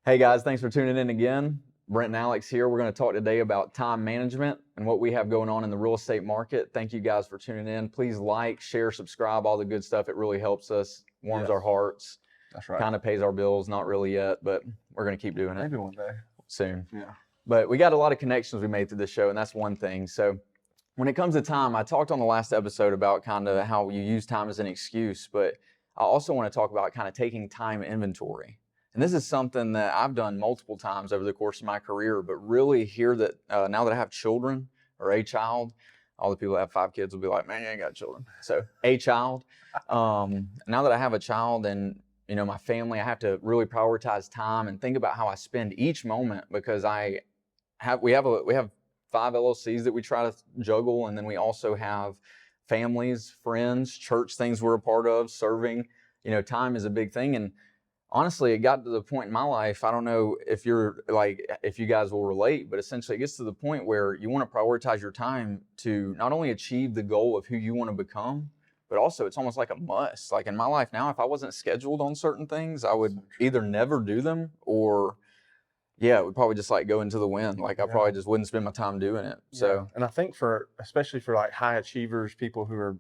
Hey guys, thanks for tuning in again. Brent and Alex here. We're going to talk today about time management and what we have going on in the real estate market. Thank you guys for tuning in. Please like, share, subscribe, all the good stuff. It really helps us, warms our hearts. That's right. Kind of pays our bills. Not really yet, but we're going to keep doing it. Maybe one day. Soon. Yeah. But we got a lot of connections we made through this show, and that's one thing. So when it comes to time, I talked on the last episode about kind of how you use time as an excuse, but I also want to talk about kind of taking time inventory. And this is something that I've done multiple times over the course of my career, but really here that now that I have children or a child, all the people that have 5 kids will be like, man, you ain't got children. So a child, now that I have a child and my family, I have to really prioritize time and think about how I spend each moment, because we have 5 LLCs that we try to juggle. And then we also have families, friends, church things we're a part of, serving. Time is a big thing. And honestly, it got to the point in my life, I don't know if you guys will relate, but essentially it gets to the point where you want to prioritize your time to not only achieve the goal of who you want to become, but also it's almost like a must. Like in my life now, if I wasn't scheduled on certain things, I would either never do them or it would probably just go into the wind. I probably just wouldn't spend my time doing it. So, and I think especially for high achievers, people who are,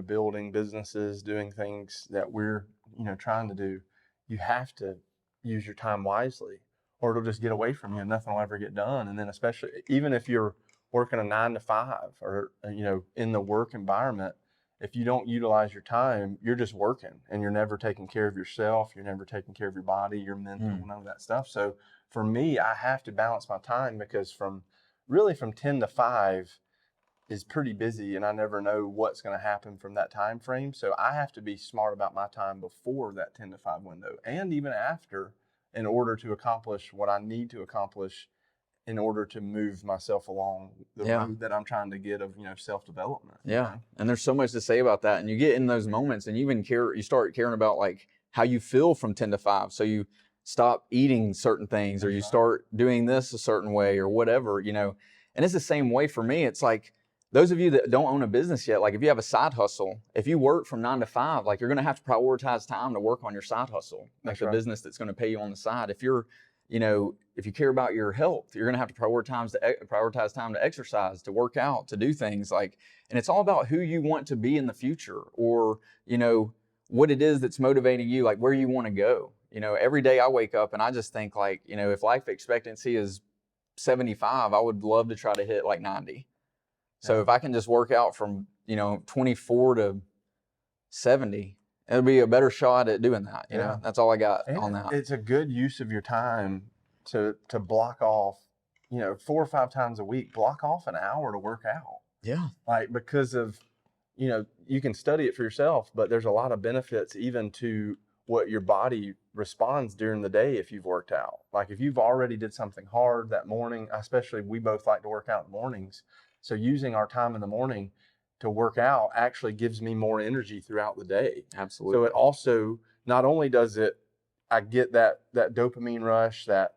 building businesses, doing things that we're, trying to do, you have to use your time wisely or it'll just get away from you and nothing will ever get done. And then especially, even if you're working a 9 to 5 or, in the work environment, if you don't utilize your time, you're just working and you're never taking care of yourself. You're never taking care of your body, your mental, none of that stuff. So for me, I have to balance my time because from 10 to 5 is pretty busy and I never know what's going to happen from that time frame. So I have to be smart about my time before that 10 to 5 window and even after, in order to accomplish what I need to accomplish in order to move myself along the road that I'm trying to get of, self-development. Yeah. And there's so much to say about that. And you get in those moments and you start caring about how you feel from 10 to 5. So you stop eating certain things or you start doing this a certain way or whatever, and it's the same way for me. It's like those of you that don't own a business yet, if you have a side hustle, if you work from 9 to 5, you're going to have to prioritize time to work on your side hustle, the business that's going to pay you on the side. If you're, if you care about your health, you're going to have to prioritize time to exercise, to work out, to do things and it's all about who you want to be in the future or, what it is that's motivating you, where you want to go. Every day I wake up and I just think if life expectancy is 75, I would love to try to hit 90. So if I can just work out from, 24 to 70, it'll be a better shot at doing that. You know, that's all I got on that. It's a good use of your time to block off, 4 or 5 times a week, block off an hour to work out. Yeah. Because of, you can study it for yourself, but there's a lot of benefits even to what your body responds during the day if you've worked out. If you've already did something hard that morning, especially we both like to work out in the mornings. So using our time in the morning to work out actually gives me more energy throughout the day. Absolutely. So it also, not only does I get that dopamine rush, that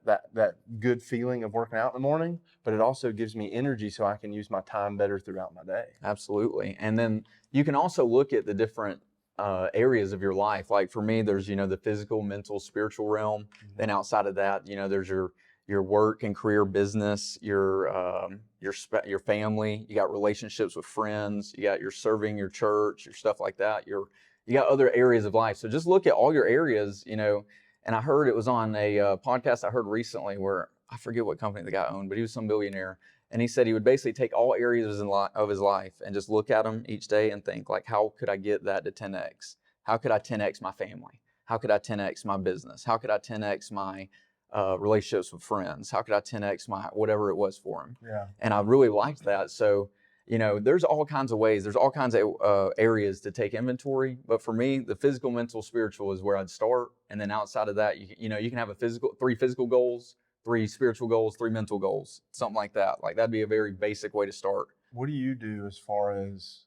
good feeling of working out in the morning, but it also gives me energy so I can use my time better throughout my day. Absolutely. And then you can also look at the different areas of your life. For me, there's, the physical, mental, spiritual realm. Mm-hmm. Then outside of that, there's your work and career, business, your family, you got relationships with friends, you got your serving your church, your stuff like that. You got other areas of life. So just look at all your areas, and I heard it was on a podcast I heard recently where I forget what company the guy owned, but he was some billionaire. And he said he would basically take all areas of his life and just look at them each day and think how could I get that to 10X? How could I 10X my family? How could I 10X my business? How could I 10X my relationships with friends? How could I 10X my whatever it was for him? Yeah. And I really liked that. So, there's all kinds of ways. There's all kinds of areas to take inventory. But for me, the physical, mental, spiritual is where I'd start. And then outside of that, you can have 3 physical goals, 3 spiritual goals, 3 mental goals, something like that. That'd be a very basic way to start. What do you do as far as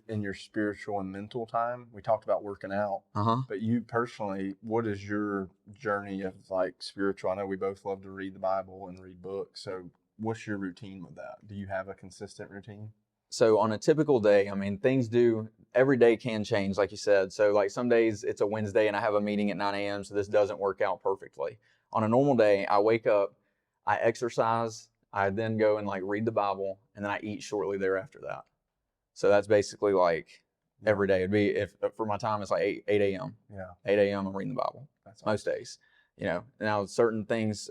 in your spiritual and mental time? We talked about working out, but you personally, what is your journey of spiritual? I know we both love to read the Bible and read books. So what's your routine with that? Do you have a consistent routine? So on a typical day, I mean, every day can change, like you said. So like some days it's a Wednesday and I have a meeting at 9 a.m. So this doesn't work out perfectly. On a normal day, I wake up, I exercise, I then go and like read the Bible, and then I eat shortly thereafter that. So that's basically like every day. It'd be, if for my time, it's like 8 a.m. Yeah. 8 a.m. I'm reading the Bible. That's awesome. Most days. Now certain things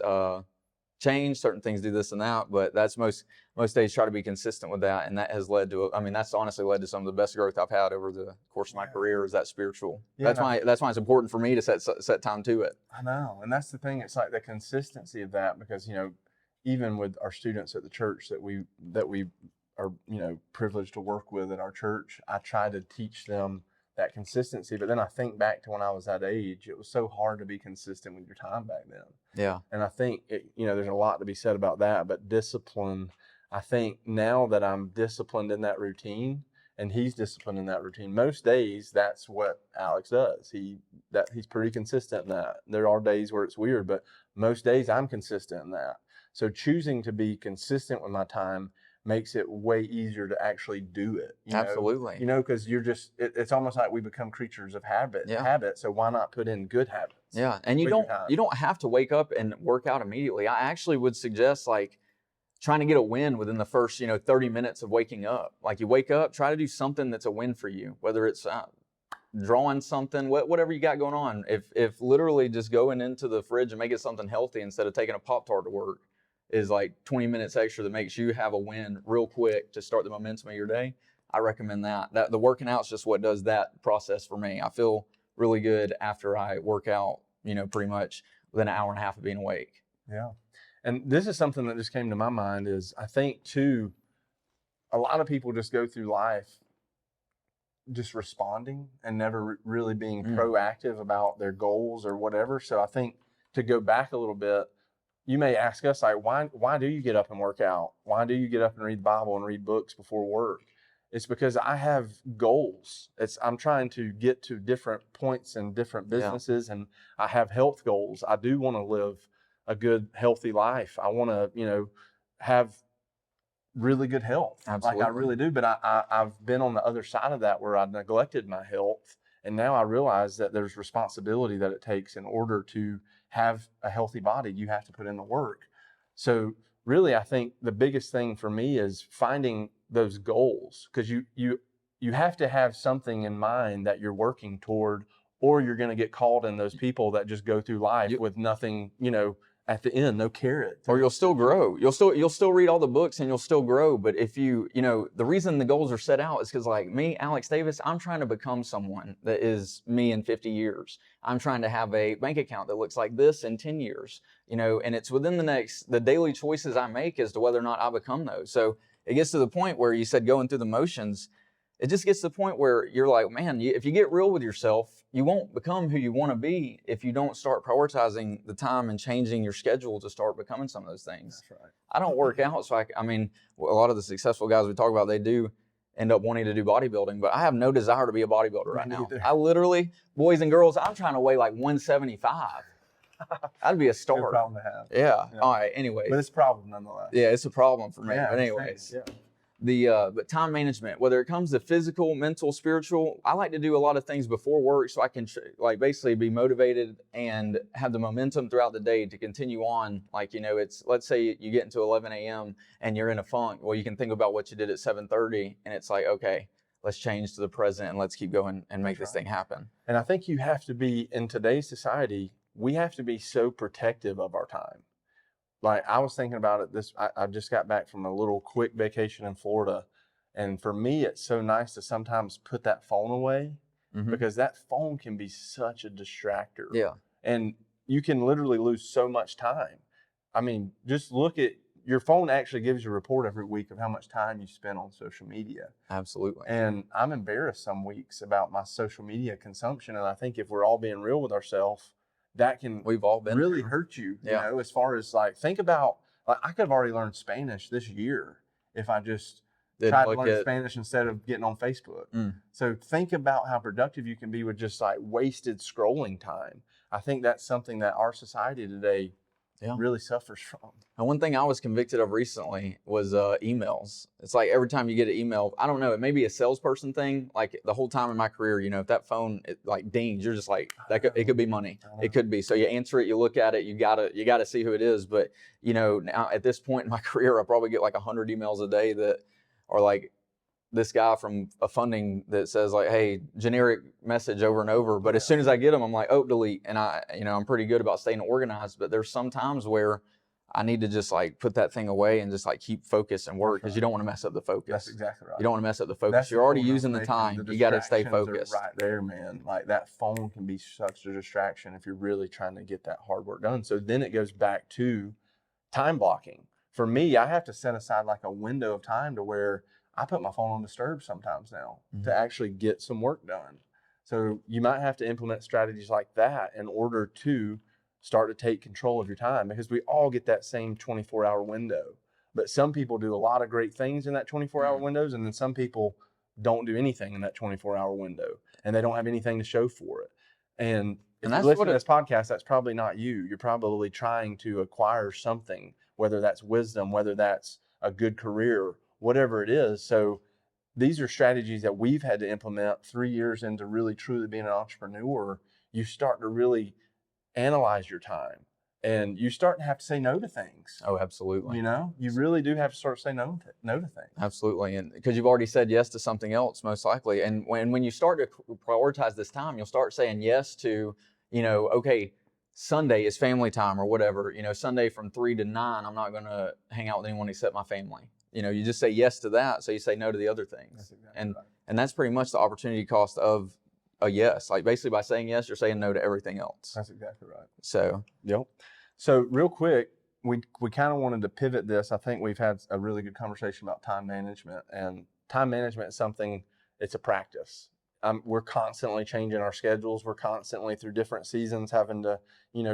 change, certain things do this and that, but that's most days try to be consistent with that, and that has led to, that's honestly led to some of the best growth I've had over the course of my career, is that spiritual. Yeah, that's why it's important for me to set time to it. I know, and that's the thing. It's like the consistency of that, because even with our students at the church that we are privileged to work with at our church, I try to teach them that consistency. But then I think back to when I was that age, it was so hard to be consistent with your time back then. Yeah. And I think there's a lot to be said about that. But discipline, I think now that I'm disciplined in that routine and he's disciplined in that routine, most days that's what Alex does. He's pretty consistent in that. There are days where it's weird, but most days I'm consistent in that. So choosing to be consistent with my time makes it way easier to actually do it. Absolutely. Because it's almost like we become creatures of habit. So why not put in good habits? Yeah. And you don't have to wake up and work out immediately. I actually would suggest like trying to get a win within the first, 30 minutes of waking up. Like you wake up, try to do something that's a win for you, whether it's drawing something, whatever you got going on. If literally just going into the fridge and making something healthy instead of taking a Pop-Tart to work is like 20 minutes extra that makes you have a win real quick to start the momentum of your day, I recommend that. The working out's just what does that process for me. I feel really good after I work out, pretty much within an hour and a half of being awake. Yeah. And this is something that just came to my mind is, I think too, a lot of people just go through life just responding and never really being proactive about their goals or whatever. So I think, to go back a little bit, you may ask us, like, why do you get up and work out? Why do you get up and read the Bible and read books before work? It's because I have goals. I'm trying to get to different points in different businesses, and I have health goals. I do want to live a good, healthy life. I want to, have really good health. Absolutely. Like I really do. But I've been on the other side of that, where I neglected my health. And now I realize that there's responsibility that it takes in order to have a healthy body. You have to put in the work. So really, I think the biggest thing for me is finding those goals, because you have to have something in mind that you're working toward, or you're going to get caught in those people that just go through life with nothing, at the end, no carrot. Or you'll still grow. You'll still read all the books and you'll still grow. But if the reason the goals are set out is because, like me, Alex Davis, I'm trying to become someone that is me in 50 years. I'm trying to have a bank account that looks like this in 10 years, and it's within the daily choices I make as to whether or not I become those. So it gets to the point where you said going through the motions. It just gets to the point where you're like, man, if you get real with yourself, you won't become who you want to be if you don't start prioritizing the time and changing your schedule to start becoming some of those things. That's right. I don't work out, so a lot of the successful guys we talk about, they do end up wanting to do bodybuilding, but I have no desire to be a bodybuilder right now. I literally, boys and girls, I'm trying to weigh like 175. That'd be a start. Good problem to have. Yeah. All right. Anyways. But it's a problem nonetheless. Yeah, it's a problem for me. Yeah, but anyways. Yeah. But time management, whether it comes to physical, mental, spiritual, I like to do a lot of things before work so I can basically be motivated and have the momentum throughout the day to continue on. Let's say you get into 11 a.m. and you're in a funk. Well, you can think about what you did at 7:30 and it's like, okay, let's change to the present and let's keep going and make this thing happen. And I think you have to be, in today's society, we have to be so protective of our time. Like I was thinking about it, I just got back from a little quick vacation in Florida. And for me, it's so nice to sometimes put that phone away, because that phone can be such a distractor. Yeah. And you can literally lose so much time. I mean, just look at your phone actually gives you a report every week of how much time you spend on social media. Absolutely. And I'm embarrassed some weeks about my social media consumption. And I think if we're all being real with ourselves, that can really hurt you, as far as think about, I could have already learned Spanish this year if I just tried to learn Spanish instead of getting on Facebook. So think about how productive you can be with just wasted scrolling time. I think that's something that our society today really suffers from. And one thing I was convicted of recently was emails. It's like every time you get an email, I don't know, it may be a salesperson thing. Like the whole time in my career, if that phone like dings, you're just like, it could be money. It could be. So you answer it, you look at it, you gotta see who it is. But now at this point in my career, I probably get like 100 emails a day that are like this guy from a funding that says like, hey, generic message over and over. But as soon as I get them, I'm like, oh, delete. And I'm pretty good about staying organized. But there's some times where I need to just like put that thing away and just like keep focus and work, because you don't want to mess up the focus. That's exactly right. You don't want to mess up the focus. You're already using the time. You got to stay focused. Right there, man. Like that phone can be such a distraction if you're really trying to get that hard work done. So then it goes back to time blocking. For me, I have to set aside like a window of time to where I put my phone on disturb sometimes now to actually get some work done. So you might have to implement strategies like that in order to start to take control of your time, because we all get that same 24-hour window. But some people do a lot of great things in that 24-hour windows, and then some people don't do anything in that 24-hour window, and they don't have anything to show for it. And if you listen to this podcast, that's probably not you. You're probably trying to acquire something, whether that's wisdom, whether that's a good career, whatever it is. So these are strategies that we've had to implement 3 years into really truly being an entrepreneur. You start to really analyze your time, and you start to have to say no to things. Oh, absolutely. You really do have to start to say no to things. Absolutely. And because you've already said yes to something else, most likely. And when you start to prioritize this time, you'll start saying yes to, okay, Sunday is family time or whatever, Sunday from 3 to 9, I'm not going to hang out with anyone except my family. You just say yes to that. So you say no to the other things. That's exactly right. And that's pretty much the opportunity cost of a yes. Like basically by saying yes, you're saying no to everything else. That's exactly right. So, yep. So real quick, we kind of wanted to pivot this. I think we've had a really good conversation about time management, and time management is something, it's a practice. We're constantly changing our schedules. We're constantly through different seasons having to,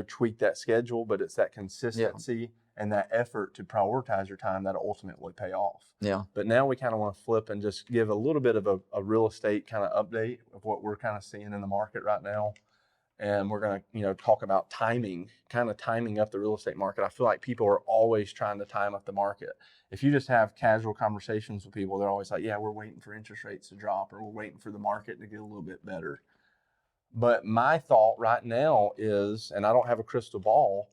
tweak that schedule, but it's that consistency and that effort to prioritize your time that ultimately pay off. Yeah. But now we kind of want to flip and just give a little bit of a real estate kind of update of what we're kind of seeing in the market right now. And we're going to, talk about timing up the real estate market. I feel like people are always trying to time up the market. If you just have casual conversations with people, they're always like, yeah, we're waiting for interest rates to drop, or we're waiting for the market to get a little bit better. But my thought right now is, and I don't have a crystal ball,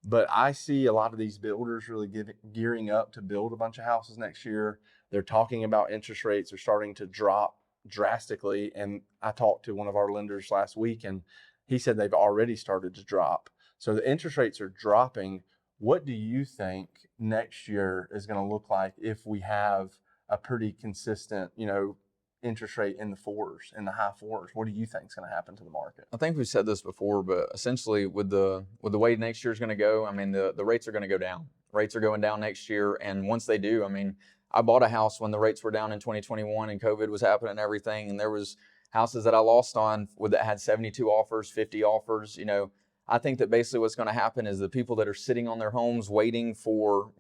but I see a lot of these builders really gearing up to build a bunch of houses next year. They're talking about interest rates are starting to drop drastically. And I talked to one of our lenders last week, and he said they've already started to drop. So the interest rates are dropping. What do you think next year is going to look like if we have a pretty consistent, interest rate in the fours, in the high fours? What do you think is going to happen to the market? I think we've said this before, but essentially with the way next year is going to go, the rates are going to go down. Rates are going down next year, and once they do, I bought a house when the rates were down in 2021 and COVID was happening and everything, and there was houses that I lost on that had 72 offers, 50 offers. I think that basically what's going to happen is the people that are sitting on their homes waiting for,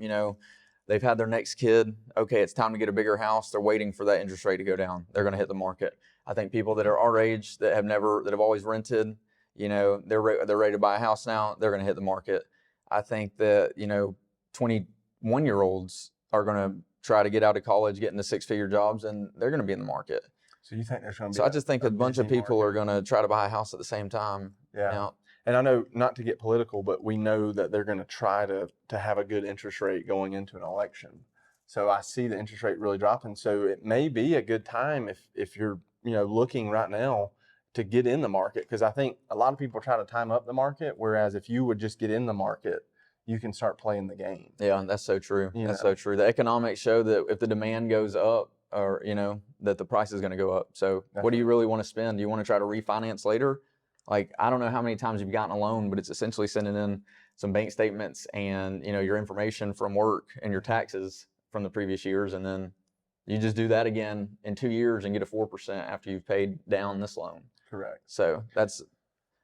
they've had their next kid. Okay, it's time to get a bigger house. They're waiting for that interest rate to go down. They're going to hit the market. I think people that are our age that have always rented, they're ready to buy a house now. They're going to hit the market. I think that 21-year-olds are going to try to get out of college, get into 6-figure jobs, and they're going to be in the market. So you think there's going to be? So I just think a bunch of people are going to try to buy a house at the same time. Yeah. Now, and I know, not to get political, but we know that they're going to try to have a good interest rate going into an election. So I see the interest rate really dropping. So it may be a good time if you're looking right now to get in the market, because I think a lot of people try to time up the market, whereas if you would just get in the market, you can start playing the game. Yeah, that's so true. That's so true. The economics show that if the demand goes up, or that the price is going to go up. So what do you really want to spend? Do you want to try to refinance later? Like, I don't know how many times you've gotten a loan, but it's essentially sending in some bank statements and your information from work and your taxes from the previous years, and then you just do that again in 2 years and get a 4% after you've paid down this loan. Correct. So that's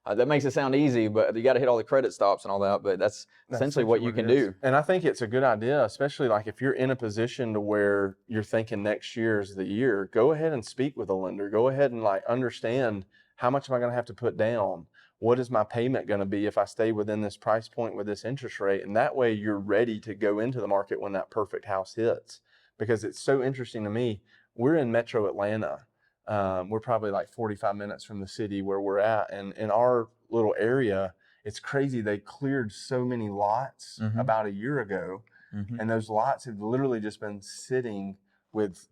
that makes it sound easy, but you got to hit all the credit stops and all that. But that's essentially what you can do. And I think it's a good idea, especially like if you're in a position to where you're thinking next year is the year, go ahead and speak with a lender. Go ahead and understand, how much am I going to have to put down? what is my payment going to be if I stay within this price point with this interest rate? And that way you're ready to go into the market when that perfect house hits. Because it's so interesting to me. We're in Metro Atlanta. We're probably like 45 minutes from the city where we're at. And in our little area, it's crazy. They cleared so many lots about a year ago. And those lots have literally just been sitting with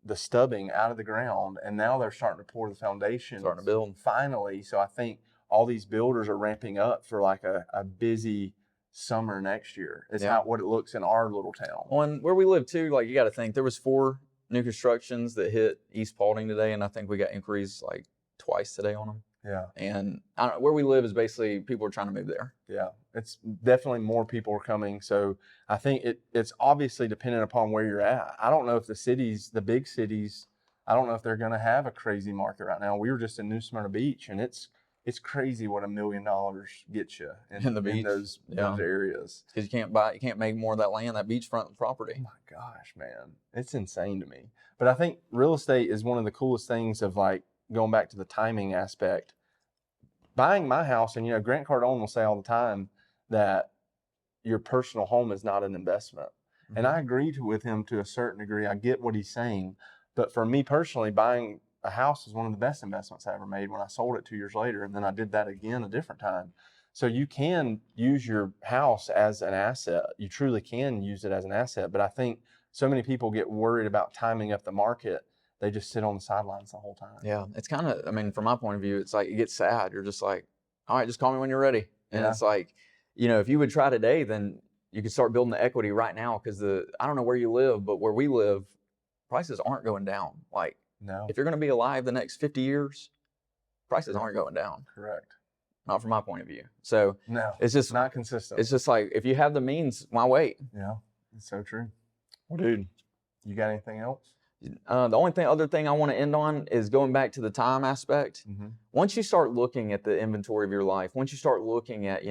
the stubbing out of the ground. And now they're starting to pour the foundation. Starting to build. Finally. So I think all these builders are ramping up for like a busy summer next year. It's what it looks in our little town. Well, and where we live too, like you got to think there was 4 new constructions that hit East Paulding today, and I think we got inquiries like twice today on them. Yeah. And I don't, where we live is basically people are trying to move there. Yeah, it's definitely more people are coming. So I think it's obviously dependent upon where you're at. I don't know if the big cities, I don't know if they're going to have a crazy market right now. We were just in New Smyrna Beach, and it's crazy what $1 million gets you in those areas. Because you can't make more of that land, that beachfront property. Oh my gosh, man, it's insane to me. But I think real estate is one of the coolest things of like going back to the timing aspect. Buying my house, and Grant Cardone will say all the time that your personal home is not an investment, and I agree with him to a certain degree. I get what he's saying, but for me personally, buying a house is one of the best investments I ever made when I sold it 2 years later. And then I did that again a different time. So you can use your house as an asset. You truly can use it as an asset. But I think so many people get worried about timing up the market. They just sit on the sidelines the whole time. Yeah. It's kind of, I mean, from my point of view, it's like, it gets sad. You're just like, all right, just call me when you're ready. And it's like, if you would try today, then you could start building the equity right now. Because I don't know where you live, but where we live, prices aren't going down. Like, no. If you're going to be alive the next 50 years, prices aren't going down. Correct. Not from my point of view. So no, it's just not consistent. It's just like, if you have the means, why wait? Yeah, it's so true. Well, dude, you got anything else? The only other thing I want to end on is going back to the time aspect. Once you start looking at the inventory of your life, once you start looking at,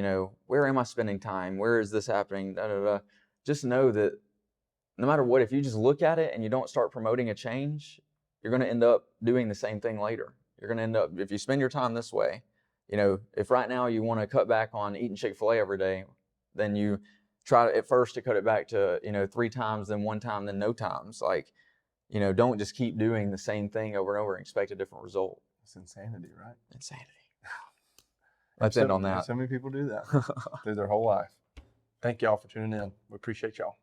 where am I spending time? Where is this happening? Just know that no matter what, if you just look at it and you don't start promoting a change, you're going to end up doing the same thing later. You're going to end up, if you spend your time this way, if right now you want to cut back on eating Chick-fil-A every day, then you try at first to cut it back to, 3 times, then 1 time, then no times. Like, don't just keep doing the same thing over and over and expect a different result. It's insanity, right? Insanity. Let's end on that. So many people do that through their whole life. Thank y'all for tuning in. We appreciate y'all.